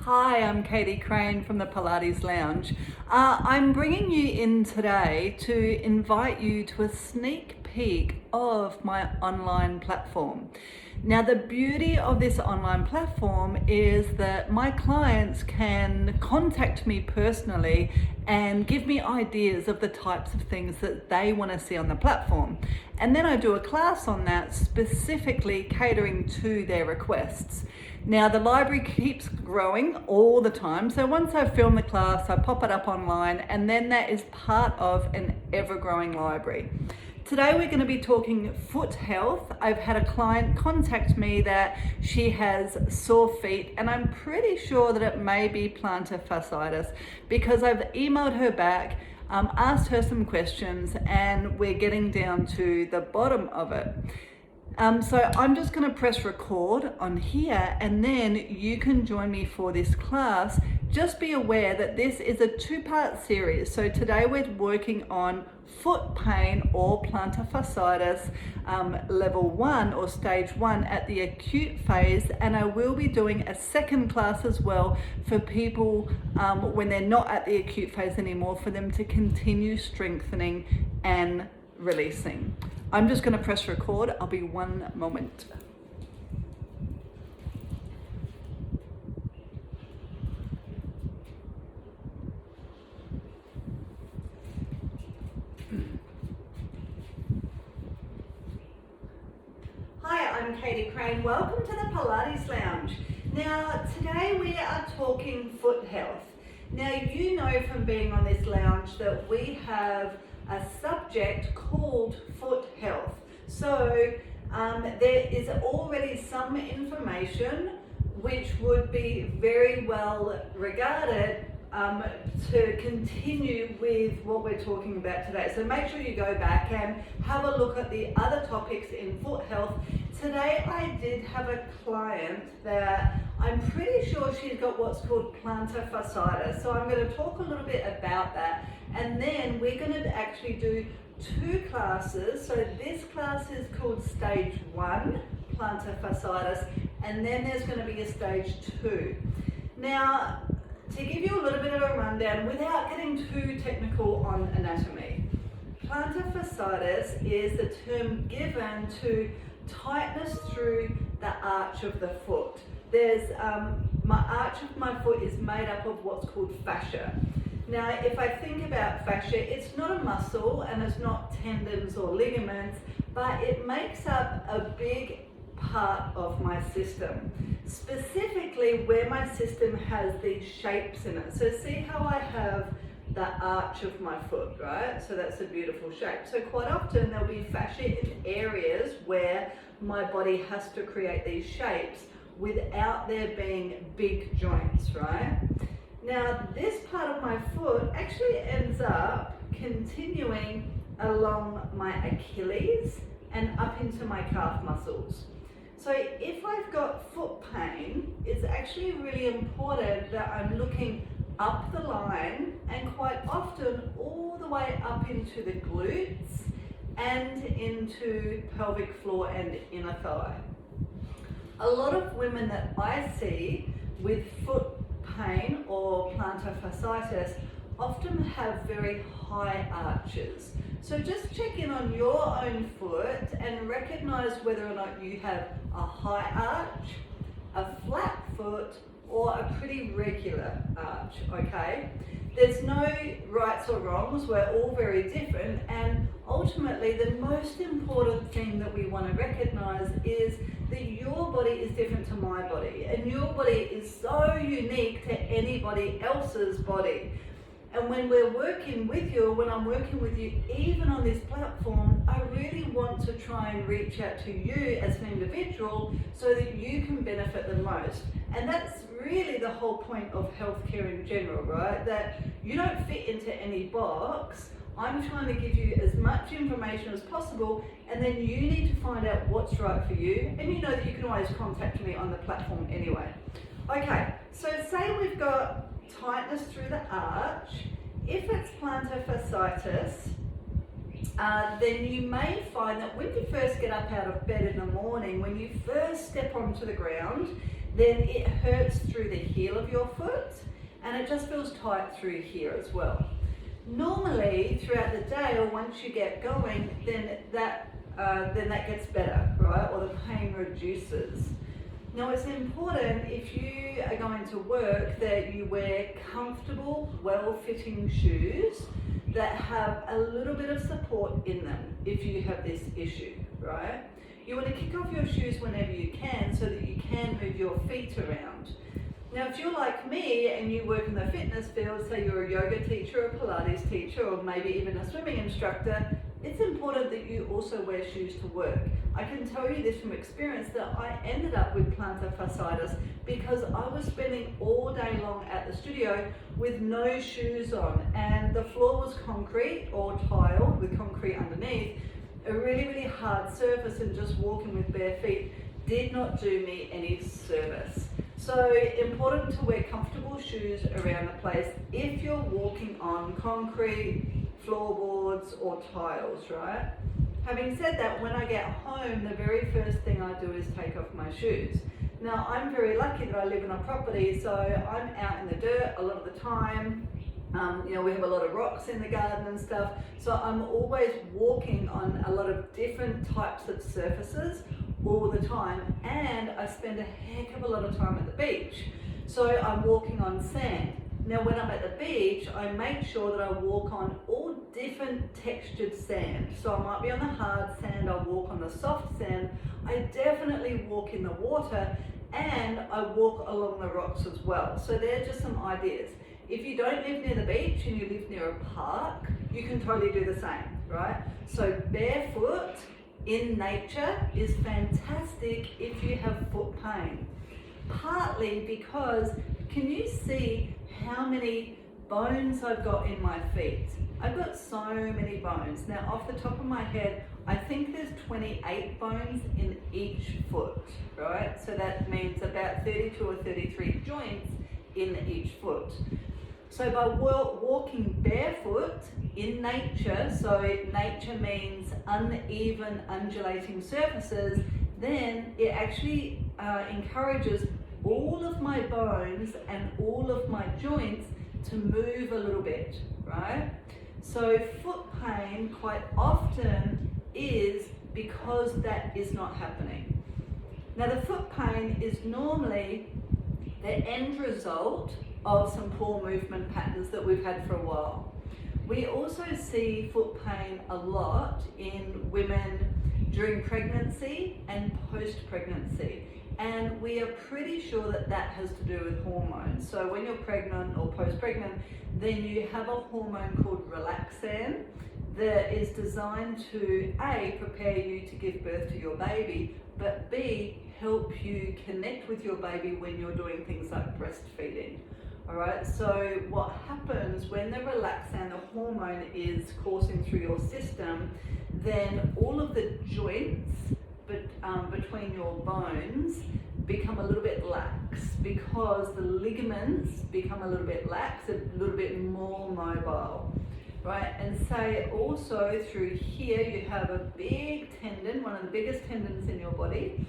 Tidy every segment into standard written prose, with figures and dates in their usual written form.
Hi, I'm Katie Crane from the Pilates Lounge. I'm bringing you in today to invite you to a sneak peek of my online platform. Now, the beauty of this online platform is that my clients can contact me personally and give me ideas of the types of things that they want to see on the platform. And then I do a class on that, specifically catering to their requests. Now, the library keeps growing all the time. So once I film the class, I pop it up online, and then that is part of an ever-growing library. Today we're going to be talking foot health. I've had a client contact me that she has sore feet, and I'm pretty sure that it may be plantar fasciitis because I've emailed her back, asked her some questions, and we're getting down to the bottom of it. So I'm just going to press record on here, and then you can join me for this class. Just be aware that this is a two-part series. So today we're working on foot pain or plantar fasciitis level 1 or stage 1 at the acute phase, and I will be doing a second class as well for people when they're not at the acute phase anymore, for them to continue strengthening and releasing. I'm just going to press record. I'll be one moment. Hi, I'm Katie Crane. Welcome to the Pilates Lounge. Now, today we are talking foot health. Now, you know from being on this lounge that we have a subject called foot health. So there is already some information which would be very well regarded to continue with what we're talking about today. So make sure you go back and have a look at the other topics in foot health. Today I did have a client that I'm pretty sure she's got what's called plantar fasciitis. So I'm going to talk a little bit about that, and then we're going to actually do two classes. So this class is called stage 1, plantar fasciitis, and then there's going to be a stage 2. Now, to give you a little bit of a rundown without getting too technical on anatomy, plantar fasciitis is the term given to tightness through the arch of the foot. There's my arch of my foot is made up of what's called fascia. Now, if I think about fascia, it's not a muscle and it's not tendons or ligaments, but it makes up a big part of my system, specifically where my system has these shapes in it. So see how I have the arch of my foot, right? So that's a beautiful shape. So quite often there'll be fascia in areas where my body has to create these shapes without there being big joints, right? Now, this part of my foot actually ends up continuing along my Achilles and up into my calf muscles. So if I've got foot pain, it's actually really important that I'm looking up the line and quite often all the way up into the glutes and into pelvic floor and inner thigh. A lot of women that I see with foot pain or plantar fasciitis often have very high arches. So just check in on your own foot and recognize whether or not you have a high arch, a flat foot, or a pretty regular arch, okay? There's no rights or wrongs, we're all very different, and ultimately the most important thing that we want to recognize is that your body is different to my body, and your body is so unique to anybody else's body. And when we're working with you, or when I'm working with you, even on this platform, I really want to try and reach out to you as an individual so that you can benefit the most. And that's really the whole point of healthcare in general, right? That you don't fit into any box. I'm trying to give you as much information as possible, and then you need to find out what's right for you. And you know that you can always contact me on the platform anyway. Okay, so say we've got tightness through the arch. If it's plantar fasciitis, then you may find that when you first get up out of bed in the morning, when you first step onto the ground, then it hurts through the heel of your foot, and it just feels tight through here as well. Normally, throughout the day or once you get going, then that gets better, right? Or the pain reduces. Now it's important if you are going to work that you wear comfortable, well-fitting shoes that have a little bit of support in them if you have this issue, right? You want to kick off your shoes whenever you can so that you can move your feet around. Now if you're like me and you work in the fitness field, say you're a yoga teacher, a Pilates teacher, or maybe even a swimming instructor, it's important that you also wear shoes to work. I can tell you this from experience that I ended up with plantar fasciitis because I was spending all day long at the studio with no shoes on, and the floor was concrete or tiled with concrete underneath, a really, really hard surface, and just walking with bare feet did not do me any service. So important to wear comfortable shoes around the place if you're walking on concrete, floorboards or tiles, right? Having said that, when I get home, the very first thing I do is take off my shoes. Now, I'm very lucky that I live in a property, so I'm out in the dirt a lot of the time. We have a lot of rocks in the garden and stuff, so I'm always walking on a lot of different types of surfaces all the time, and I spend a heck of a lot of time at the beach. So I'm walking on sand. Now when I'm at the beach, I make sure that I walk on all different textured sand. So I might be on the hard sand, I'll walk on the soft sand, I definitely walk in the water, and I walk along the rocks as well. So they're just some ideas. If you don't live near the beach and you live near a park, you can totally do the same, right? So barefoot in nature is fantastic if you have foot pain. Partly because, can you see how many bones I've got in my feet? I've got so many bones. Now off the top of my head, I think there's 28 bones in each foot, right? So that means about 32 or 33 joints in each foot. So by walking barefoot in nature, so nature means uneven, undulating surfaces, then it actually encourages all of my bones and all of my joints to move a little bit, right? So foot pain quite often is because that is not happening. Now the foot pain is normally the end result of some poor movement patterns that we've had for a while. We also see foot pain a lot in women during pregnancy and post-pregnancy. And we are pretty sure that that has to do with hormones. So when you're pregnant or post-pregnant, then you have a hormone called relaxin that is designed to A, prepare you to give birth to your baby, but B, help you connect with your baby when you're doing things like breastfeeding. All right, so what happens when the relaxin, the hormone, is coursing through your system, then all of the joints between your bones become a little bit lax because the ligaments become a little bit lax, a little bit more mobile, right? And say also through here you have a big tendon, one of the biggest tendons in your body,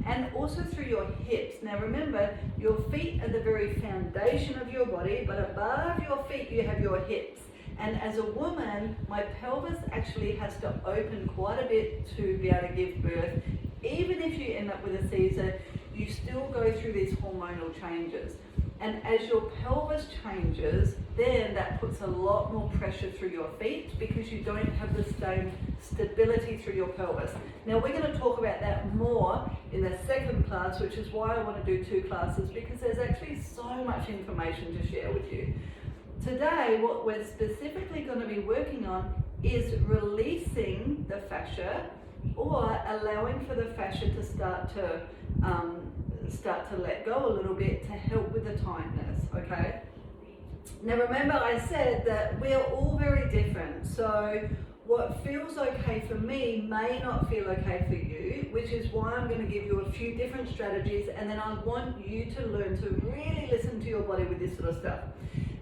and also through your hips. Now remember, your feet are the very foundation of your body, but above your feet you have your hips. And as a woman, my pelvis actually has to open quite a bit to be able to give birth. Even if you end up with a Caesar, you still go through these hormonal changes. And as your pelvis changes, then that puts a lot more pressure through your feet because you don't have the same stability through your pelvis. Now we're going to talk about that more in the second class, which is why I want to do 2 classes, because there's actually so much information to share with you. Today, what we're specifically going to be working on is releasing the fascia, or allowing for the fascia to start to let go a little bit to help with the tightness, okay? Now remember, I said that we're all very different, so what feels okay for me may not feel okay for you, which is why I'm going to give you a few different strategies, and then I want you to learn to really listen to your body with this sort of stuff.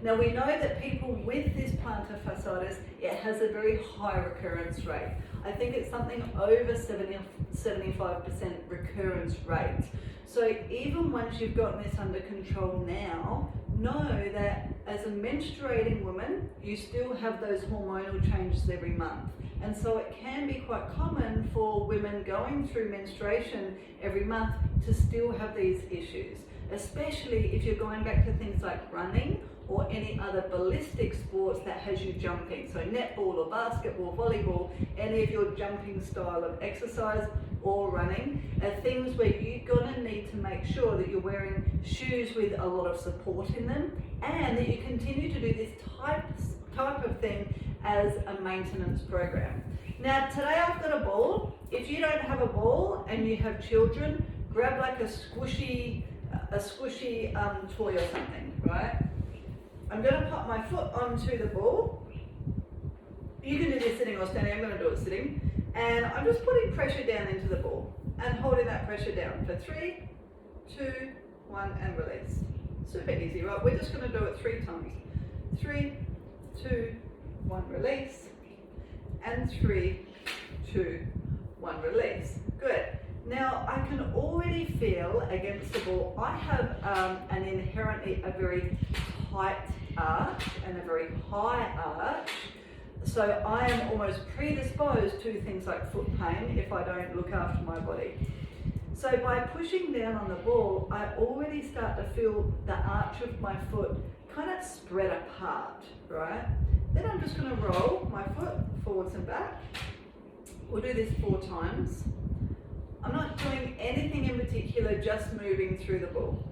Now we know that people with this plantar fasciitis, it has a very high recurrence rate. I think it's something over 75% recurrence rate. So even once you've gotten this under control now, know that as a menstruating woman, you still have those hormonal changes every month. And so it can be quite common for women going through menstruation every month to still have these issues, especially if you're going back to things like running or any other ballistic sports that has you jumping. So netball or basketball, volleyball, any of your jumping style of exercise or running are things where you're gonna need to make sure that you're wearing shoes with a lot of support in them and that you continue to do this type of thing as a maintenance program. Now today I've got a ball. If you don't have a ball and you have children, grab like a squishy toy or something, right? I'm going to pop my foot onto the ball. You can do this sitting or standing. I'm going to do it sitting. And I'm just putting pressure down into the ball and holding that pressure down for 3, 2, 1, and release. Super easy, right? We're just going to do it 3 times. 3, 2, 1, release. And 3, 2, 1, release. Good. Now I can already feel against the ball, I have an inherently a very tight arch and a very high arch. So I am almost predisposed to things like foot pain if I don't look after my body. So by pushing down on the ball, I already start to feel the arch of my foot kind of spread apart, right? Then I'm just going to roll my foot forwards and back. We'll do this 4 times. I'm not doing anything in particular, just moving through the ball.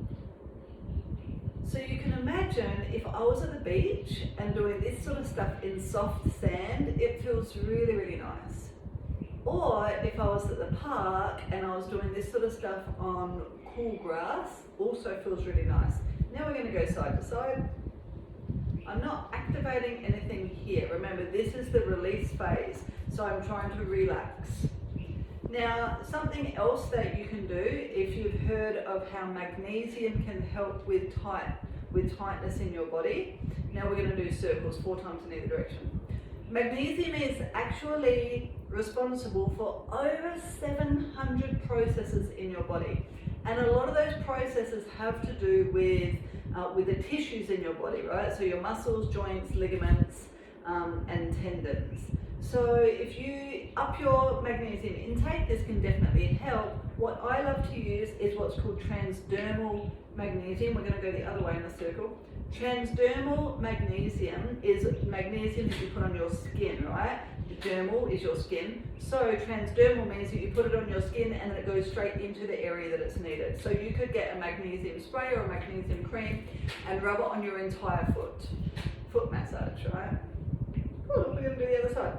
So you can imagine if I was at the beach and doing this sort of stuff in soft sand, it feels really, really nice. Or if I was at the park and I was doing this sort of stuff on cool grass, also feels really nice. Now we're going to go side to side. I'm not activating anything here. Remember, this is the release phase, so I'm trying to relax. Now, something else that you can do, if you've heard of how magnesium can help with tightness in your body, now we're going to do circles 4 times in either direction. Magnesium is actually responsible for over 700 processes in your body. And a lot of those processes have to do with the tissues in your body, right? So your muscles, joints, ligaments, and tendons. So if you up your magnesium intake, this can definitely help. What I love to use is what's called transdermal magnesium. We're going to go the other way in the circle. Transdermal magnesium is magnesium that you put on your skin, right? Dermal is your skin. So transdermal means that you put it on your skin and it goes straight into the area that it's needed. So you could get a magnesium spray or a magnesium cream and rub it on your entire foot. Foot massage, right? Cool, we're going to do the other side.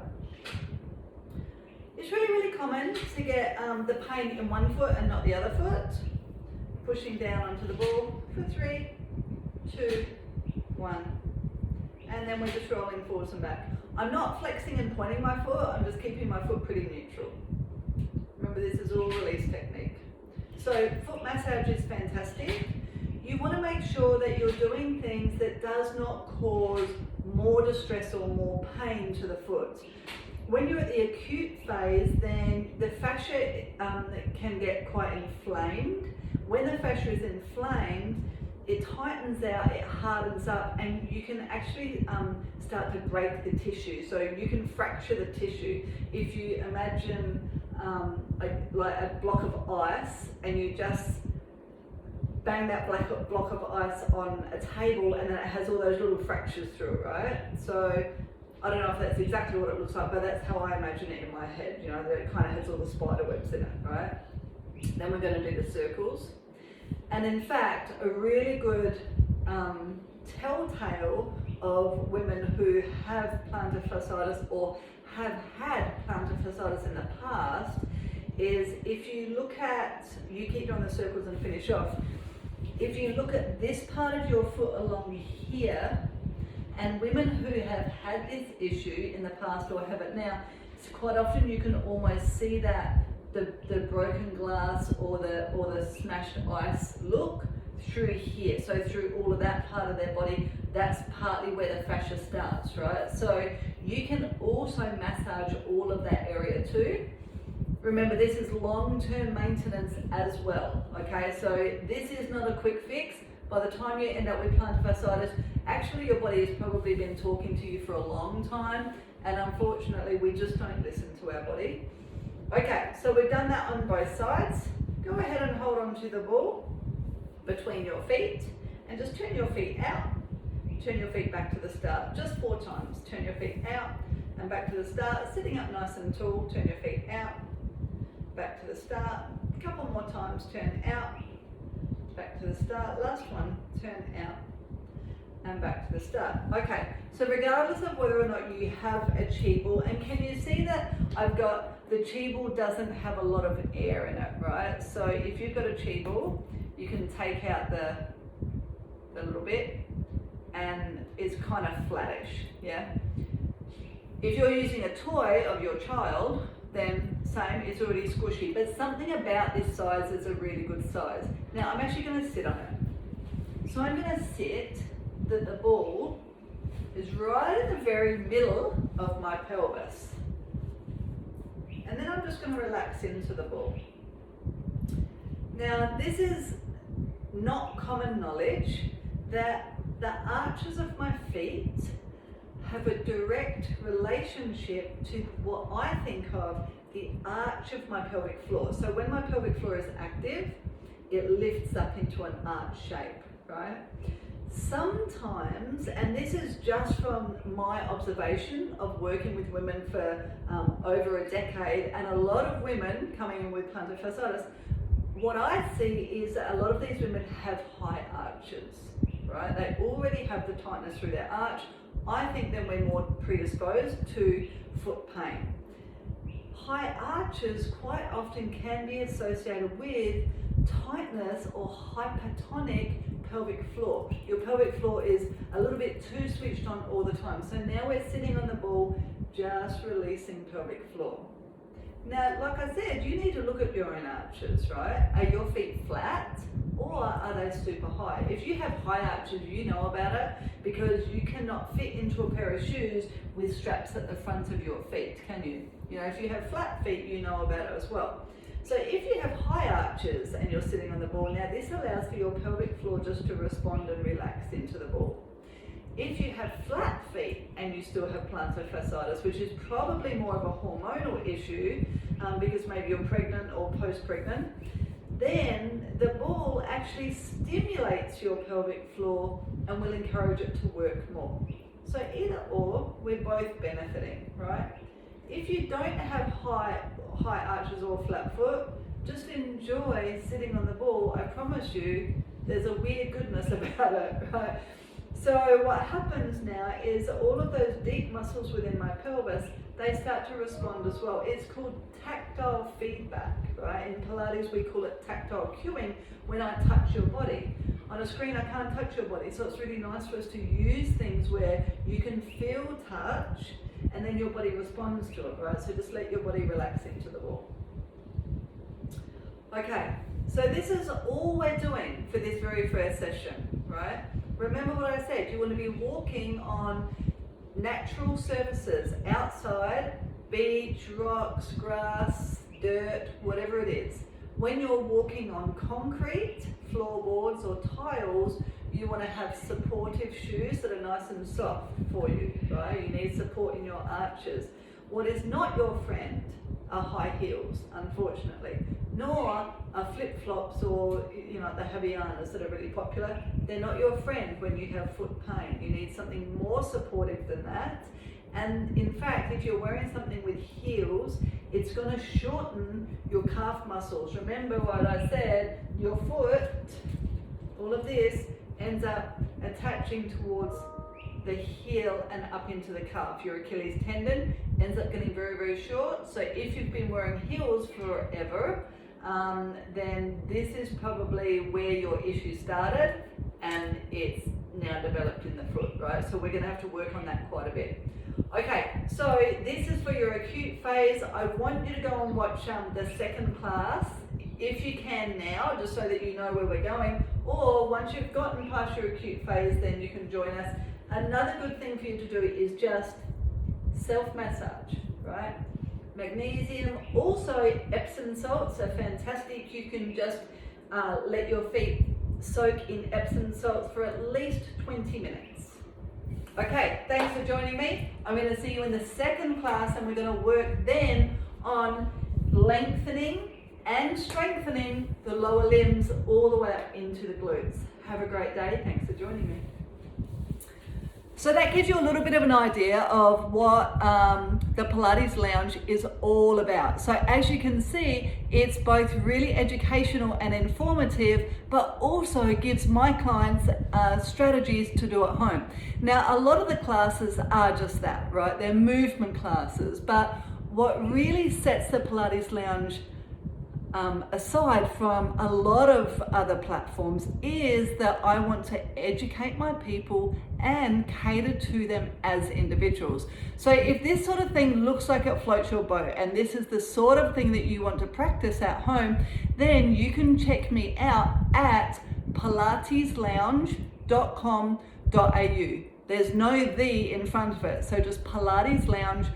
It's really, really common to get the pain in one foot and not the other foot. Pushing down onto the ball for 3, 2, 1. And then we're just rolling forwards and back. I'm not flexing and pointing my foot, I'm just keeping my foot pretty neutral. Remember, this is all release technique. So foot massage is fantastic. You want to make sure that you're doing things that does not cause more distress or more pain to the foot. When you're at the acute phase, then the fascia can get quite inflamed. When the fascia is inflamed, it tightens out, it hardens up, and you can actually start to break the tissue. So you can fracture the tissue. If you imagine like a block of ice, and you just bang that block of ice on a table, and then it has all those little fractures through it, right? So I don't know if that's exactly what it looks like, but that's how I imagine it in my head, you know, that it kind of has all the spider webs in it, right? Then we're going to do the circles. And in fact, a really good telltale of women who have plantar fasciitis or have had plantar fasciitis in the past is if you look at, you keep doing the circles and finish off, if you look at this part of your foot along here, and women who have had this issue in the past or have it now, quite often you can almost see that the broken glass or the smashed ice look through here. So through all of that part of their body, that's partly where the fascia starts, right? So you can also massage all of that area too. Remember, this is long-term maintenance as well, okay? So this is not a quick fix. By the time you end up with plantar fasciitis, actually your body has probably been talking to you for a long time, and unfortunately we just don't listen to our body. Okay, so we've done that on both sides. Go ahead and hold on to the ball between your feet and just turn your feet out. Turn your feet back to the start, just 4 times. Turn your feet out and back to the start, sitting up nice and tall. Turn your feet out, back to the start. A couple more times, turn out, back to the start. Last one, turn out and back to the start. Okay, so regardless of whether or not you have a chi ball, and can you see that I've got, the chi ball doesn't have a lot of air in it, right? So if you've got a chi ball, you can take out the little bit and it's kind of flattish, yeah? If you're using a toy of your child, then same, it's already squishy, but something about this size is a really good size. Now I'm actually going to sit on it. So I'm going to sit that the ball is right in the very middle of my pelvis. And then I'm just going to relax into the ball. Now this is not common knowledge that the arches of my feet have a direct relationship to what I think of the arch of my pelvic floor. So when my pelvic floor is active, it lifts up into an arch shape, right? Sometimes, and this is just from my observation of working with women for over a decade, and a lot of women coming in with plantar fasciitis, what I see is that a lot of these women have high arches, right? They already have the tightness through their arch. I think then we're more predisposed to foot pain. High arches quite often can be associated with tightness or hypertonic pelvic floor. Your pelvic floor is a little bit too switched on all the time. So now we're sitting on the ball, just releasing pelvic floor. Now, like I said, you need to look at your own arches, right? Are your feet flat or are they super high? If you have high arches, you know about it because you cannot fit into a pair of shoes with straps at the front of your feet, can you? You know, if you have flat feet, you know about it as well. So if you have high arches and you're sitting on the ball, now this allows for your pelvic floor just to respond and relax into the ball. If you have flat feet and you still have plantar fasciitis, which is probably more of a hormonal issue because maybe you're pregnant or post-pregnant, then the ball actually stimulates your pelvic floor and will encourage it to work more. So either or, we're both benefiting, right? If you don't have high arches or flat foot, just enjoy sitting on the ball. I promise you, there's a weird goodness about it, right? So what happens now is all of those deep muscles within my pelvis, they start to respond as well. It's called tactile feedback, right? In Pilates, we call it tactile cueing when I touch your body. On a screen, I can't touch your body, so it's really nice for us to use things where you can feel touch and then your body responds to it, right? So just let your body relax into the ball. Okay, so this is all we're doing for this very first session, right? Remember what I said, you want to be walking on natural surfaces, outside, beach, rocks, grass, dirt, whatever it is. When you're walking on concrete, floorboards or tiles, you want to have supportive shoes that are nice and soft for you, right? You need support in your arches. What is not your friend are high heels, unfortunately, nor are flip-flops or, you know, the Havaianas that are really popular. They're not your friend when you have foot pain. You need something more supportive than that. And in fact, if you're wearing something with heels, it's going to shorten your calf muscles. Remember what I said, your foot, all of this, ends up attaching towards the heel and up into the calf. Your Achilles tendon ends up getting very, very short. So if you've been wearing heels forever, then this is probably where your issue started and it's now developed in the foot, right? So we're going to have to work on that quite a bit. Okay, so this is for your acute phase. I want you to go and watch the second class if you can now, just so that you know where we're going, or once you've gotten past your acute phase, then you can join us. Another good thing for you to do is just self-massage, right? magnesium. Also, Epsom salts are fantastic. You can just let your feet soak in Epsom salts for at least 20 minutes. Okay, thanks for joining me. I'm going to see you in the second class, and we're going to work then on lengthening and strengthening the lower limbs all the way up into the glutes. Have a great day. Thanks for joining me. So that gives you a little bit of an idea of what the Pilates Lounge is all about. So as you can see, it's both really educational and informative, but also gives my clients strategies to do at home. Now, a lot of the classes are just that, right? They're movement classes, but what really sets the Pilates Lounge aside from a lot of other platforms is that I want to educate my people and cater to them as individuals. So if this sort of thing looks like it floats your boat and this is the sort of thing that you want to practice at home, then you can check me out at pilateslounge.com.au. There's no "the" in front of it, so just pilateslounge.com.au.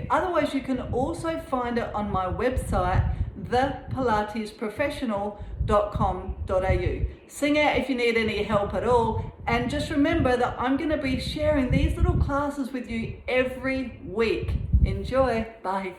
Otherwise, you can also find it on my website, thepilatesprofessional.com.au. Sing out if you need any help at all, and just remember that I'm going to be sharing these little classes with you every week. Enjoy. Bye.